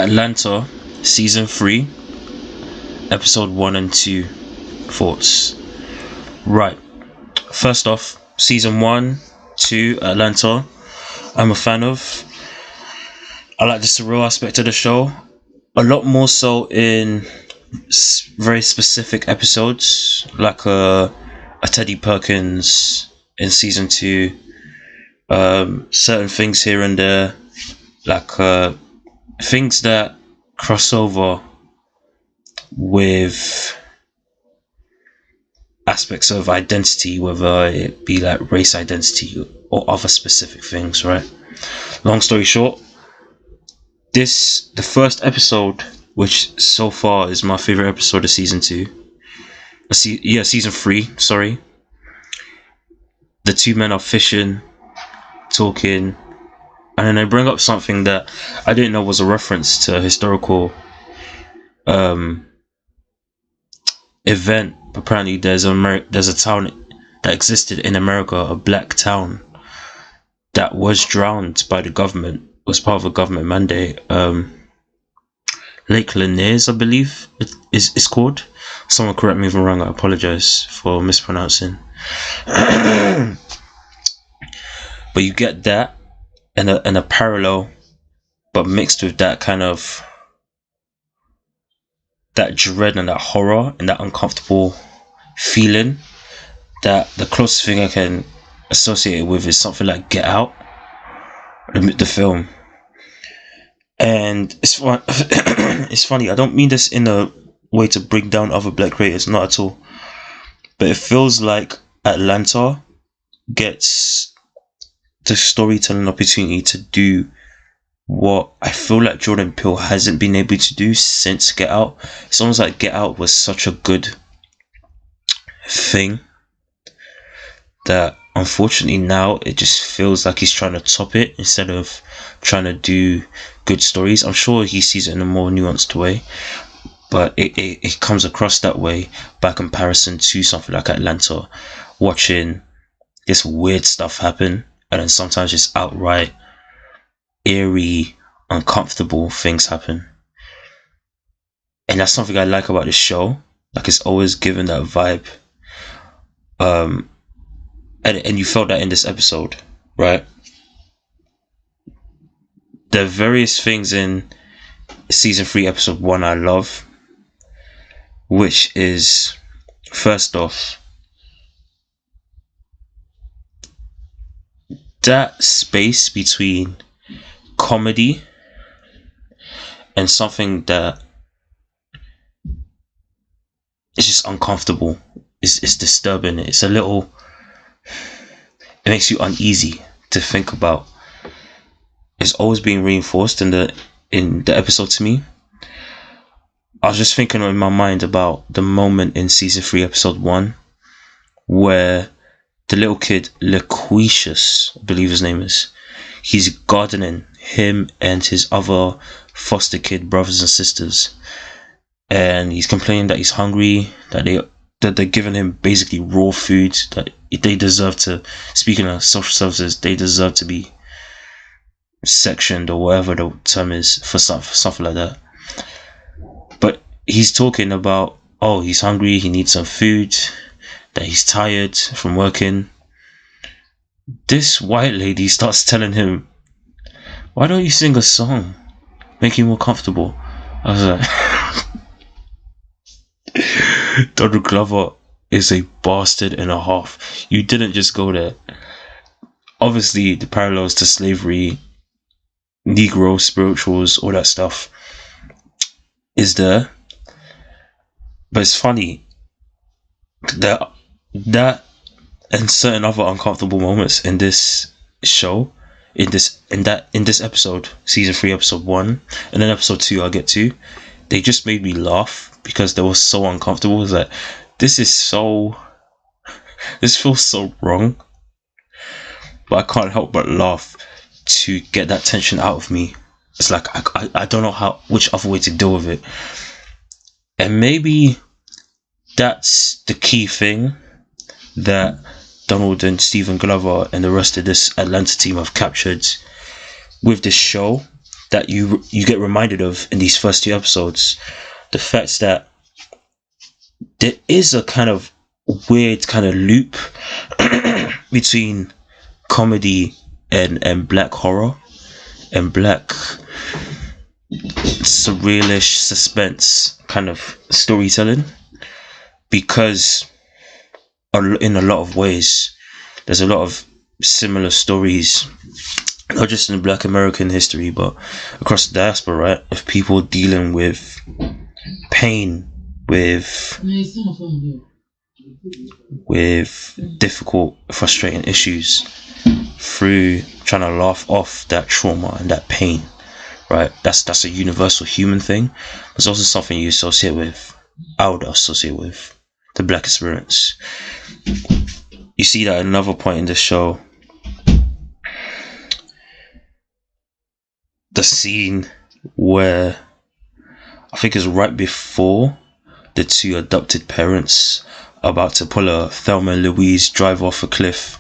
Atlanta, Season 3, Episode 1 and 2. Thoughts? Right. First off, Season 1, 2, Atlanta. I'm a fan of. I like the surreal aspect of the show. A lot more so in very specific episodes, like a Teddy Perkins in Season 2. Certain things here and there, like things that cross over with aspects of identity, whether it be like race identity or other specific things, right? Long story short, the first episode, which so far is my favorite episode of season 2, season 3, sorry. The two men are fishing, talking, and then they bring up something that I didn't know was a reference to a historical event. Apparently there's a town that existed in America, a black town that was drowned by the government, was part of a government mandate. Lake Laniers, I believe it's called. Someone correct me if I'm wrong, I apologize for mispronouncing. But you get that and a parallel, but mixed with that kind of that dread and that horror and that uncomfortable feeling. That the closest thing I can associate it with is something like Get Out, the film. And it's fun. It's funny. I don't mean this in a way to bring down other black creators, not at all. But it feels like Atlanta gets the storytelling opportunity to do what I feel like Jordan Peele hasn't been able to do since Get Out. It's almost like Get Out was such a good thing that unfortunately now it just feels like he's trying to top it instead of trying to do good stories. I'm sure he sees it in a more nuanced way, but it comes across that way by comparison to something like Atlanta, watching this weird stuff happen and then sometimes just outright eerie, uncomfortable things happen. And that's something I like about this show. Like, it's always given that vibe. And you felt that in this episode, right? There are various things in season 3, episode 1 I love, which is, first off, that space between comedy and something that is just uncomfortable. It's disturbing. It's a little, it makes you uneasy to think about. It's always being reinforced in the episode to me. I was just thinking in my mind about the moment in season 3, episode 1, where the little kid, Lakeith, I believe his name is, he's gardening, him and his other foster kid brothers and sisters, and he's complaining that he's hungry, that they're giving him basically raw food, that they deserve to, speaking of social services, they deserve to be sectioned or whatever the term is for something like that. But he's talking about, oh, he's hungry, he needs some food, that he's tired from working. This white lady starts telling him, why don't you sing a song, make you more comfortable? I was like, Donald Glover is a bastard and a half. You didn't just go there. Obviously the parallels to slavery, Negro spirituals, all that stuff is there, but it's funny that and certain other uncomfortable moments in this show, in this episode, season 3, episode 1, and then episode 2 I'll get to, they just made me laugh because they were so uncomfortable. It was like, this feels so wrong, but I can't help but laugh to get that tension out of me. It's like I don't know which other way to deal with it. And maybe that's the key thing that Donald and Stephen Glover and the rest of this Atlanta team have captured with this show, that you get reminded of in these first 2 episodes. The fact that there is a kind of weird kind of loop between comedy and black horror and black surrealish suspense kind of storytelling, because in a lot of ways there's a lot of similar stories, not just in Black American history but across the diaspora, right, of people dealing with pain, with difficult, frustrating issues through trying to laugh off that trauma and that pain, right? That's a universal human thing. It's also something you associate with, I would associate with the black experience. You see that at another point in the show, the scene where I think it's right before the 2 adopted parents are about to pull a Thelma and Louise drive off a cliff.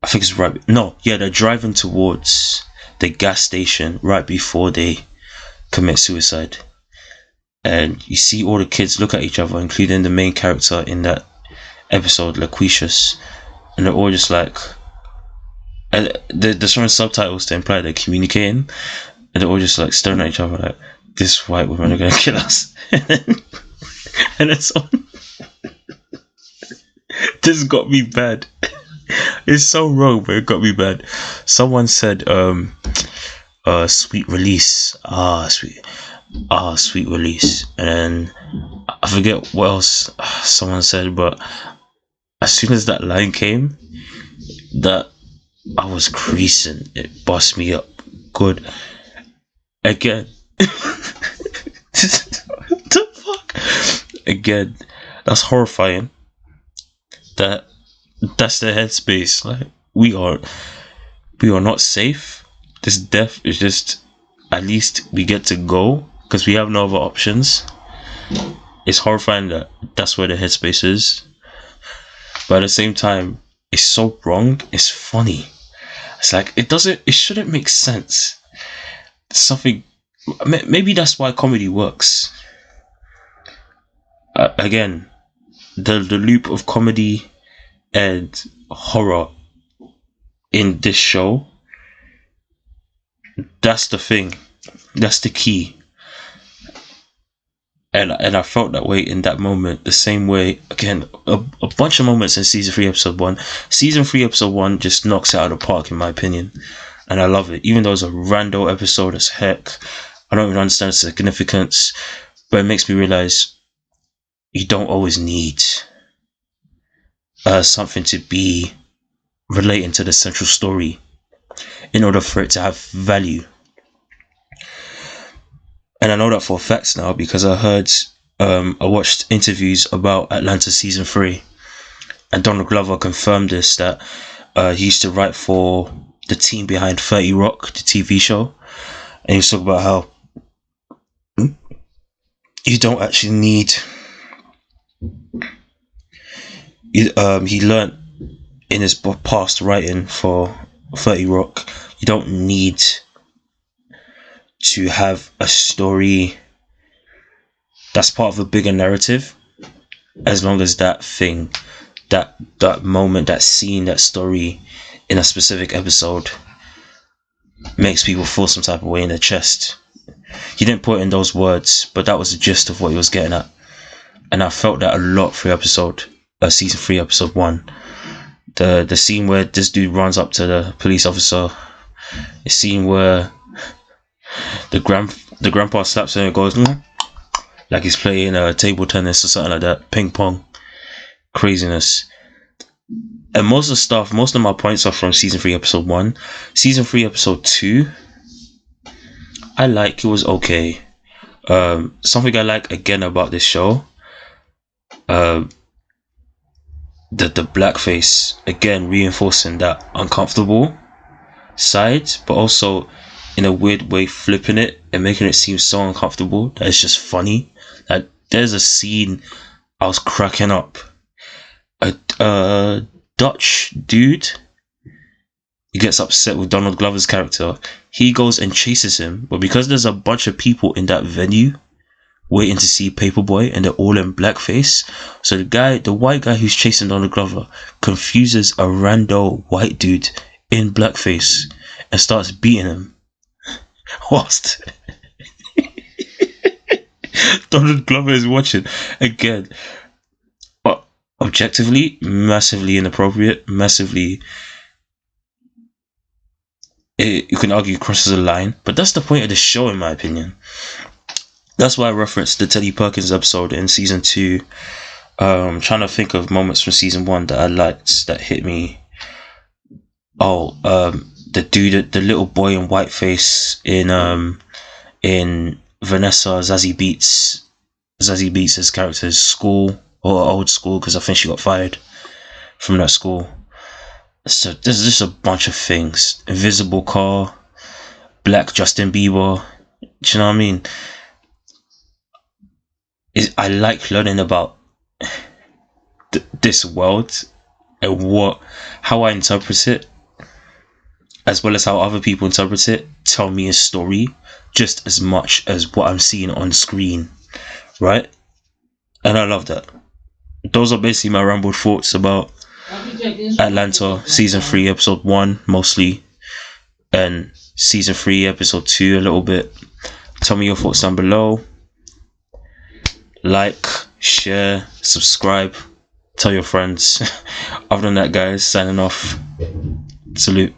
I think it's right. No, yeah, they're driving towards the gas station right before they commit suicide. And you see all the kids look at each other, including the main character in that episode, Lakeith, and they're all just like, and there's some subtitles to imply they're communicating, and they're all just like staring at each other like, this white women are gonna kill us. And it's on. This got me bad. It's so wrong, but it got me bad. Someone said sweet release. Sweet release. And then I forget what else someone said, but as soon as that line came, that I was creasing. It bust me up good. Again. What the fuck? Again, that's horrifying. That's the headspace. Like, we are not safe. This death is just, at least we get to go because we have no other options. It's horrifying that that's where the headspace is, but at the same time, it's so wrong. It's funny. It's like it shouldn't make sense. Something. Maybe that's why comedy works. Again, the loop of comedy and horror in this show, that's the thing, that's the key. And I felt that way in that moment, the same way, again, a bunch of moments in season 3 episode 1. Season 3 episode 1 just knocks it out of the park in my opinion, and I love it, even though it's a rando episode as heck. I don't even understand the significance, but it makes me realize you don't always need something to be relating to the central story in order for it to have value. And I know that for facts now because I watched interviews about Atlanta season 3, and Donald Glover confirmed this, that he used to write for the team behind 30 Rock, the TV show, and he was talking about how you don't actually need. He learned in his past writing for 30 Rock, you don't need to have a story that's part of a bigger narrative, as long as that thing, that moment, that scene, that story in a specific episode makes people feel some type of way in their chest. He didn't put it in those words, but that was the gist of what he was getting at, and I felt that a lot through season 3 episode 1. The scene where this dude runs up to the police officer, the scene where the grandpa slaps him and goes like he's playing table tennis or something like that, ping pong, craziness. And most of my points are from season 3 episode 1. Season 3 episode 2, it was okay. Something I like again about this show, the blackface, again reinforcing that uncomfortable side, but also in a weird way flipping it and making it seem so uncomfortable that it's just funny. Like, there's a scene I was cracking up. A Dutch dude he gets upset with Donald Glover's character. He goes and chases him, but because there's a bunch of people in that venue waiting to see Paperboy and they're all in blackface, so the white guy who's chasing Donald Glover confuses a rando white dude in blackface and starts beating him whilst Donald Glover is watching. Again, objectively massively inappropriate, massively, you can argue crosses a line, but that's the point of the show in my opinion. That's why I referenced the Teddy Perkins episode in season 2. Trying to think of moments from season 1 that I liked, that hit me. The dude, the little boy in whiteface in Vanessa Zazie Beetz' character's school, or old school, because I think she got fired from that school. So there's just a bunch of things. Invisible car, black Justin Bieber. Do you know what I mean? I like learning about this world and how I interpret it, as well as how other people interpret it, tell me a story just as much as what I'm seeing on screen, right? And I love that. Those are basically my rambled thoughts about Atlanta season 3 episode 1 mostly, and season 3 episode 2 a little bit. Tell me your thoughts down below. Like, share, subscribe, tell your friends. Other than that, guys, signing off. Salute.